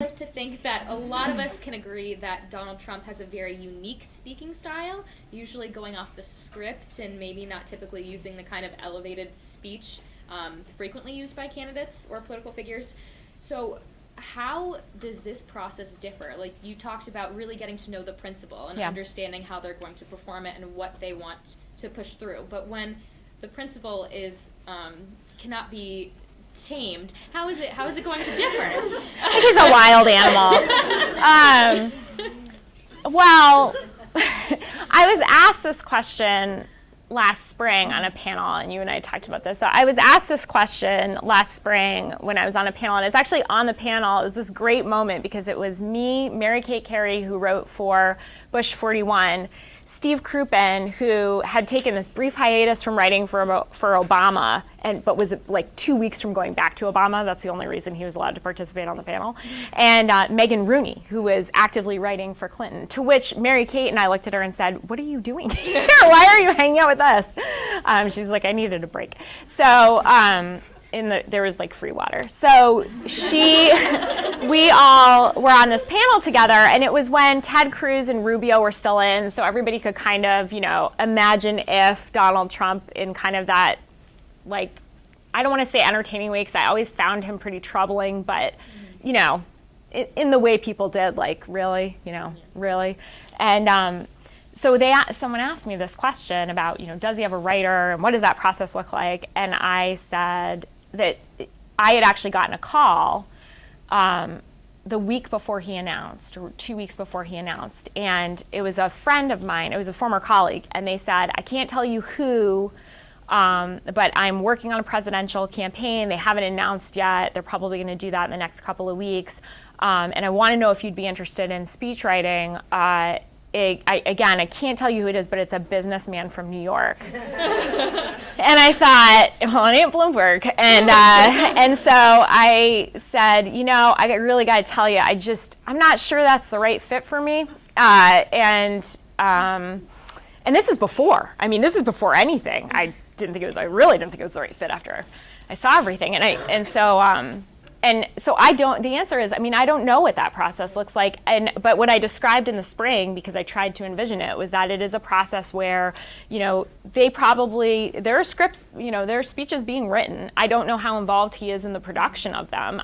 like to think that a lot of us can agree that Donald Trump has a very unique speaking style, usually going off the script and maybe not typically using the kind of elevated speech frequently used by candidates or political figures. So how does this process differ? Like, you talked about really getting to know the principal and understanding how they're going to perform it and what they want to push through. But when the principal is cannot be tamed, how is it going to differ? He's a wild animal. Well, I was asked this question last spring on a panel, and you and I talked about this. So I was asked this question last spring when I was on a panel, and it's actually on the panel. It was this great moment because it was me, Mary Kate Carey, who wrote for Bush 41, Steve Crouppen, who had taken this brief hiatus from writing for Obama, but was like 2 weeks from going back to Obama. That's the only reason he was allowed to participate on the panel. And Megan Rooney, who was actively writing for Clinton, to which Mary Kate and I looked at her and said, "What are you doing here? Why are you hanging out with us?" She was like, "I needed a break." So there was like free water. So we all were on this panel together, and it was when Ted Cruz and Rubio were still in, so everybody could kind of, imagine if Donald Trump in kind of that, like, I don't want to say entertaining way, because I always found him pretty troubling, but, in the way people did, like, really, really. And so someone asked me this question about, does he have a writer, and what does that process look like? And I said that I had actually gotten a call the week before he announced, or 2 weeks before he announced, and it was a friend of mine, it was a former colleague, and they said, "I can't tell you who, but I'm working on a presidential campaign. They haven't announced yet. They're probably going to do that in the next couple of weeks, and I want to know if you'd be interested in speechwriting." I can't tell you who it is, but it's a businessman from New York. And I thought, well, it ain't Bloomberg. And so I said, I really got to tell you, I'm not sure that's the right fit for me. And this is before. This is before anything. I really didn't think it was the right fit after I saw everything. And so the answer is, I don't know what that process looks like. But what I described in the spring, because I tried to envision it, was that it is a process where, there are scripts, there are speeches being written. I don't know how involved he is in the production of them.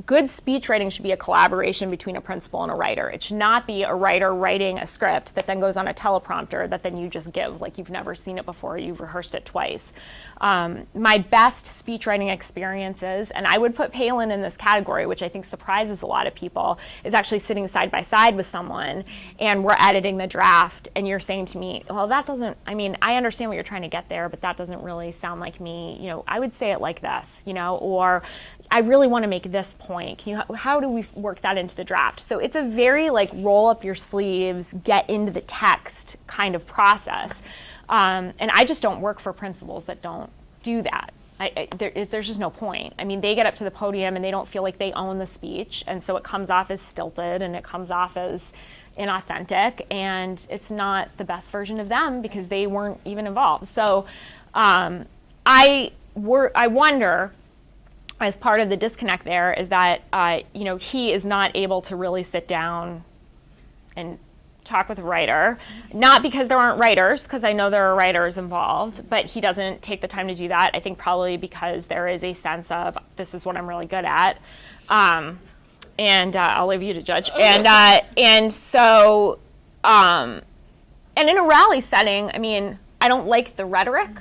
Good speech writing should be a collaboration between a principal and a writer. It should not be a writer writing a script that then goes on a teleprompter that then you just give, like you've never seen it before, you've rehearsed it twice. My best speech writing experiences, and I would put Palin in this category, which I think surprises a lot of people, is actually sitting side by side with someone and we're editing the draft and you're saying to me, well, that doesn't, I understand what you're trying to get there, but that doesn't really sound like me. I would say it like this, or I really want to make this point. How do we work that into the draft? So it's a very roll up your sleeves, get into the text kind of process. And I just don't work for principals that don't do that. There's just no point. They get up to the podium and they don't feel like they own the speech, and so it comes off as stilted and it comes off as inauthentic, and it's not the best version of them because they weren't even involved. So I wonder if part of the disconnect there is that he is not able to really sit down and talk with a writer, not because there aren't writers, because I know there are writers involved, but he doesn't take the time to do that. I think probably because there is a sense of, this is what I'm really good at, and I'll leave you to judge. And so in a rally setting, I don't like the rhetoric,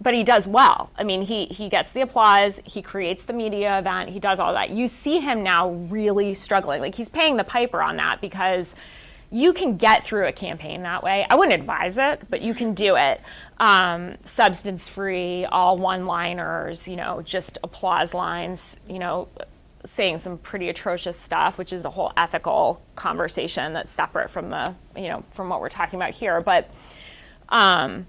but he does well. He gets the applause, he creates the media event, he does all that. You see him now really struggling. He's paying the piper on that, because you can get through a campaign that way. I wouldn't advise it, but you can do it. Substance-free, all one-liners, just applause lines, saying some pretty atrocious stuff, which is a whole ethical conversation that's separate from from what we're talking about here. But I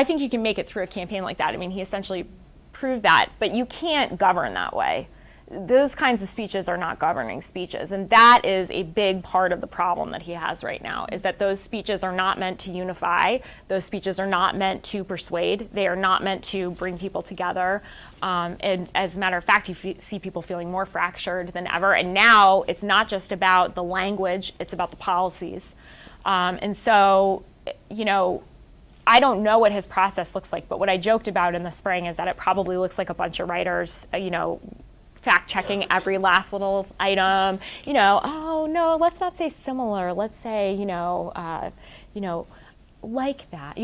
think you can make it through a campaign like that. He essentially proved that, but you can't govern that way. those kinds of speeches are not governing speeches. And that is a big part of the problem that he has right now, is that those speeches are not meant to unify. Those speeches are not meant to persuade. They are not meant to bring people together. And as a matter of fact, you see people feeling more fractured than ever. And now it's not just about the language, it's about the policies. And so, I don't know what his process looks like, but what I joked about in the spring is that it probably looks like a bunch of writers, fact-checking every last little item. Oh no, let's not say similar. Let's say, like that.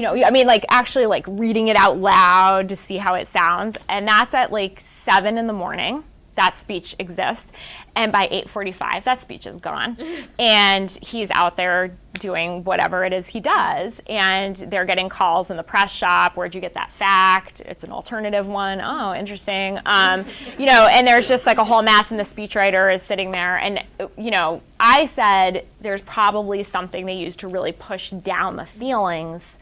Actually like reading it out loud to see how it sounds. And that's at like 7 a.m. That speech exists. And by 8:45, that speech is gone. And he's out there doing whatever it is he does. And they're getting calls in the press shop. Where'd you get that fact? It's an alternative one. Oh, interesting. And there's just like a whole mess, and the speechwriter is sitting there. And, I said there's probably something they use to really push down the feelings.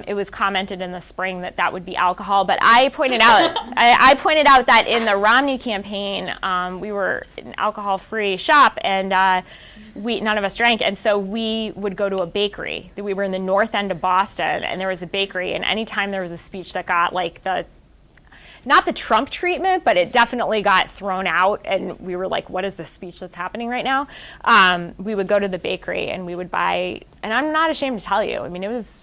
It was commented in the spring that would be alcohol, but I pointed out that in the Romney campaign, we were an alcohol-free shop, and none of us drank, and so we would go to a bakery. We were in the north end of Boston, and there was a bakery, and anytime there was a speech that got like not the Trump treatment, but it definitely got thrown out, and we were like, what is this speech that's happening right now? We would go to the bakery, and we would buy, and I'm not ashamed to tell you, it was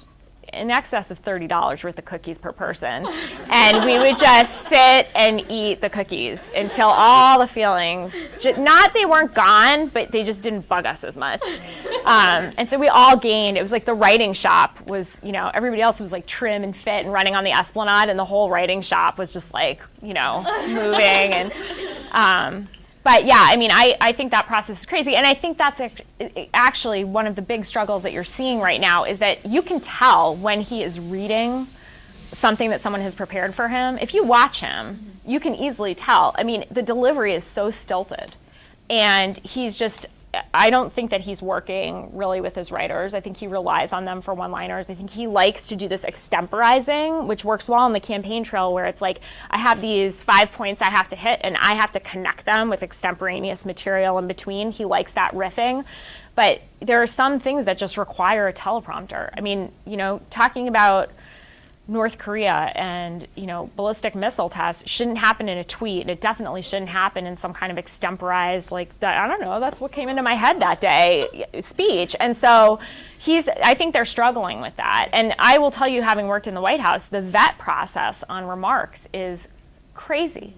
in excess of $30 worth of cookies per person. And we would just sit and eat the cookies until all the feelings, they weren't gone, but they just didn't bug us as much. And so we all gained. It was like the writing shop was, everybody else was like trim and fit and running on the Esplanade, and the whole writing shop was just like, moving. And but yeah, I think that process is crazy. And I think that's actually one of the big struggles that you're seeing right now, is that you can tell when he is reading something that someone has prepared for him. If you watch him, you can easily tell. The delivery is so stilted. And I don't think that he's working really with his writers. I think he relies on them for one-liners. I think he likes to do this extemporizing, which works well on the campaign trail, where it's like, I have these 5 points I have to hit, and I have to connect them with extemporaneous material in between. He likes that riffing. But there are some things that just require a teleprompter. Talking about North Korea and ballistic missile tests shouldn't happen in a tweet. It definitely shouldn't happen in some kind of extemporized, I don't know, that's what came into my head that day speech. And so I think they're struggling with that. And I will tell you, having worked in the White House, the vet process on remarks is crazy.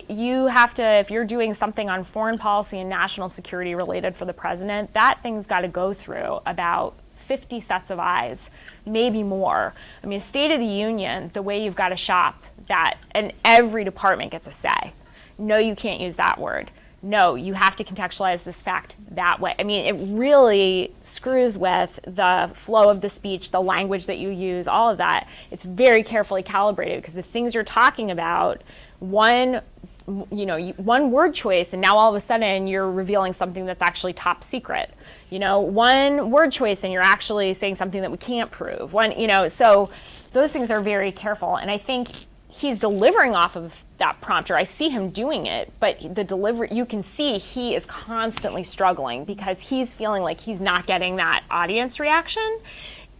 You have to, if you're doing something on foreign policy and national security related for the president, that thing's got to go through about 50 sets of eyes, maybe more. State of the Union, the way you've got to shop that, and every department gets a say. No, you can't use that word. No, you have to contextualize this fact that way. It really screws with the flow of the speech, the language that you use, all of that. It's very carefully calibrated, because the things you're talking about, one word choice, and now all of a sudden you're revealing something that's actually top secret. One word choice, and you're actually saying something that we can't prove. So those things are very careful. And I think he's delivering off of that prompter. I see him doing it, but the delivery, you can see he is constantly struggling, because he's feeling like he's not getting that audience reaction,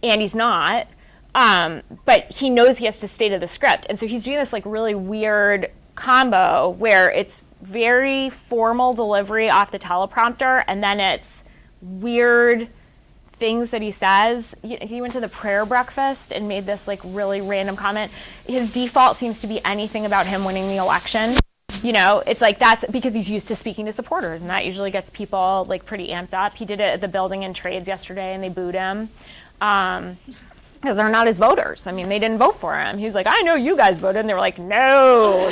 and he's not. But he knows he has to stay to the script. And so he's doing this really weird combo where it's very formal delivery off the teleprompter, and then it's weird things that he says. He went to the prayer breakfast and made this really random comment. His default seems to be anything about him winning the election. It's that's because he's used to speaking to supporters, and that usually gets people pretty amped up. He did it at the Building and Trades yesterday, and they booed him. Because they're not his voters. They didn't vote for him. He was like, I know you guys voted. And they were like, no,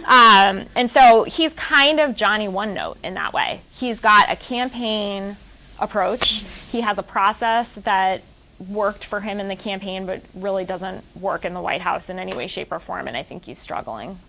And so he's kind of Johnny One Note in that way. He's got a campaign approach. He has a process that worked for him in the campaign, but really doesn't work in the White House in any way, shape, or form. And I think he's struggling.